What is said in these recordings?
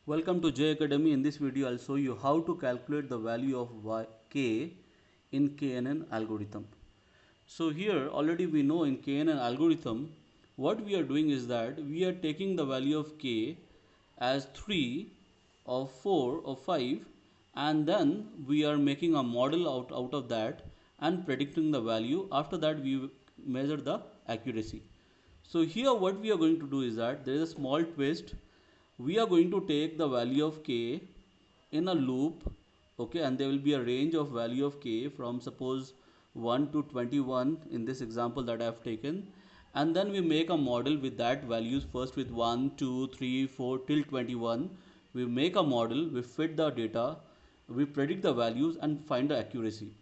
Welcome to J Academy. In this video, I'll show you how to calculate the value of k in KNN algorithm. So here already we know in KNN algorithm, what we are doing is that we are taking the value of k as 3 or 4 or 5, and then we are making a model out of that and predicting the value. After that we measure the accuracy. So here what we are going to do is that there is a small twist. We are going to take the value of k in a loop, okay, and there will be a range of value of k from suppose 1 to 21 in this example that I have taken, and then we make a model with that values first with 1 2 3 4 till 21. We make a model, we fit the data, we predict the values and find the accuracy.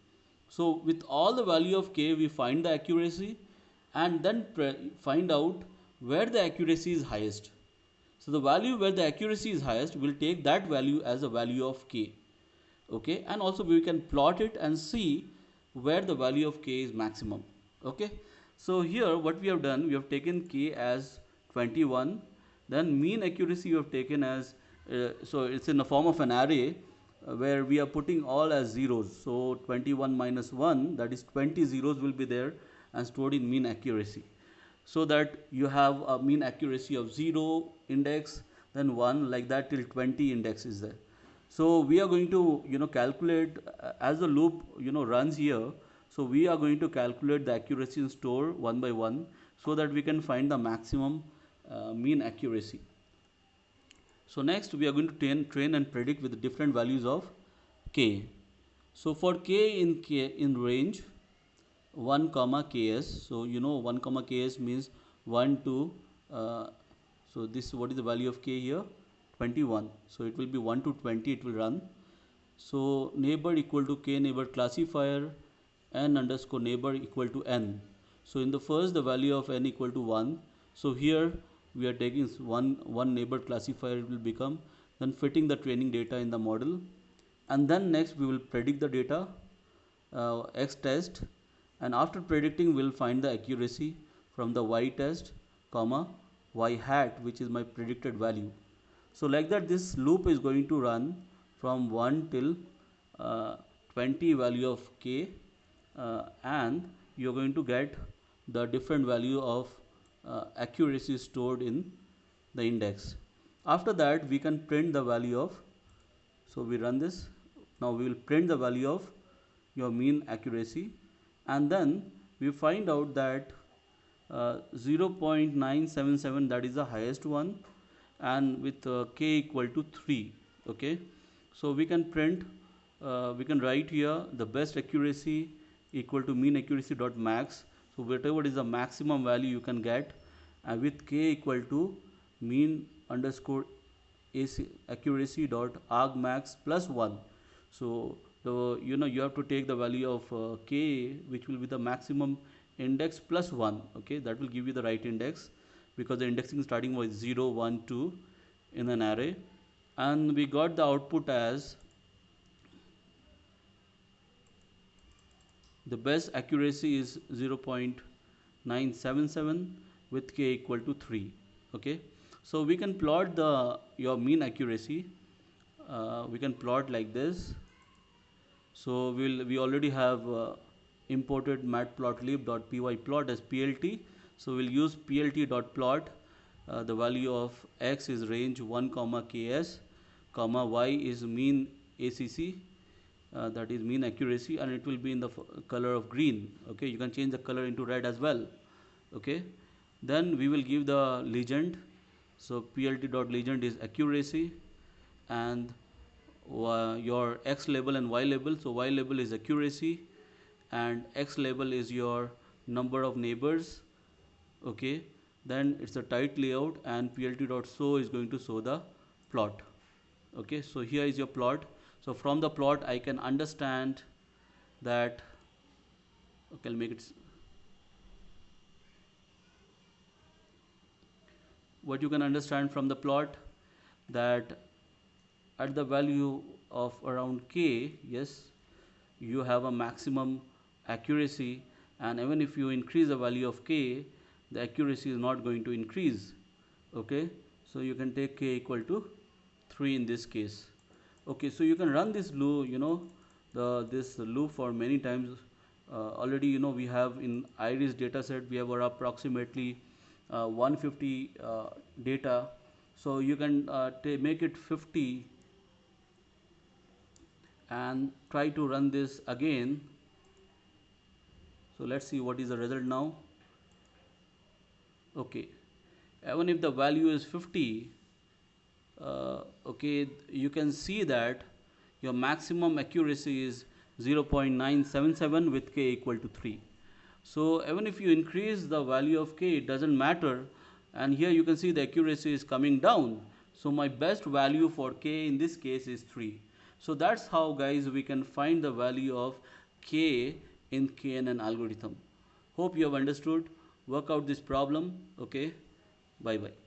So with all the value of k we find the accuracy and then find out where the accuracy is highest. So the value where the accuracy is highest, will take that value as a value of k. Okay, and also we can plot it and see where the value of k is maximum. Okay, so here what we have done, we have taken k as 21, then mean accuracy we have taken as so it's in the form of an array where we are putting all as zeros. So 21 minus 1, that is 20 zeros will be there and stored in mean accuracy, so that you have a mean accuracy of 0 index, then 1, like that till 20 index is there. So we are going to calculate as the loop runs here. So we are going to calculate the accuracy in store one by one, so that we can find the maximum mean accuracy. So next we are going to train and predict with different values of k. So for k in range 1 comma ks, so 1 comma ks means 1 to uh, so this, what is the value of k here? 21. So it will be 1 to 20 it will run. So neighbor equal to k neighbor classifier, n underscore neighbor equal to n. So in the first the value of n equal to 1. So here we are taking one neighbor classifier, it will become, then fitting the training data in the model, and then next we will predict the data x test, and after predicting we'll find the accuracy from the y test comma y hat, which is my predicted value. So like that this loop is going to run from 1 till 20 value of k, and you're going to get the different value of accuracy stored in the index. After that we can print the value of, so we run this. Now we will print the value of your mean accuracy, and then we find out that 0.977, that is the highest one, and with k equal to 3. Okay, so we can print, we can write here the best accuracy equal to mean accuracy dot max. So whatever is the maximum value you can get, and with k equal to mean underscore accuracy dot argmax plus 1. So you have to take the value of k, which will be the maximum index plus 1. Okay, that will give you the right index, because the indexing starting was 0 1 2 in an array, and we got the output as the best accuracy is 0.977 with k equal to 3. Okay, so we can plot the your mean accuracy. We can plot like this. So we already have imported matplotlib.py plot as plt. So we'll use plt.plot. The value of x is range 1 comma ks, comma y is mean acc, that is mean accuracy, and it will be in the color of green. Okay, you can change the color into red as well. Okay, then we will give the legend. So plt.legend is accuracy, and your x label and y label. So y label is accuracy and x label is your number of neighbors. Okay, then it's a tight layout, and plt.show is going to show the plot. Okay, so here is your plot. So from the plot I can understand that, okay, I'll make it, what you can understand from the plot, that at the value of around k, yes, you have a maximum accuracy, and even if you increase the value of k, the accuracy is not going to increase. Okay, so you can take k equal to 3 in this case. Okay, so you can run this loop, this loop for many times. Already, we have in iris dataset, we have approximately 150 data. So you can make it 50 and try to run this again. So let's see what is the result now. Okay, even if the value is 50, okay, you can see that your maximum accuracy is 0.977 with k equal to 3. So even if you increase the value of k, it doesn't matter, and here you can see the accuracy is coming down. So my best value for k in this case is 3. So that's how, guys, we can find the value of k in KNN algorithm. Hope you have understood. Work out this problem. Okay, bye bye.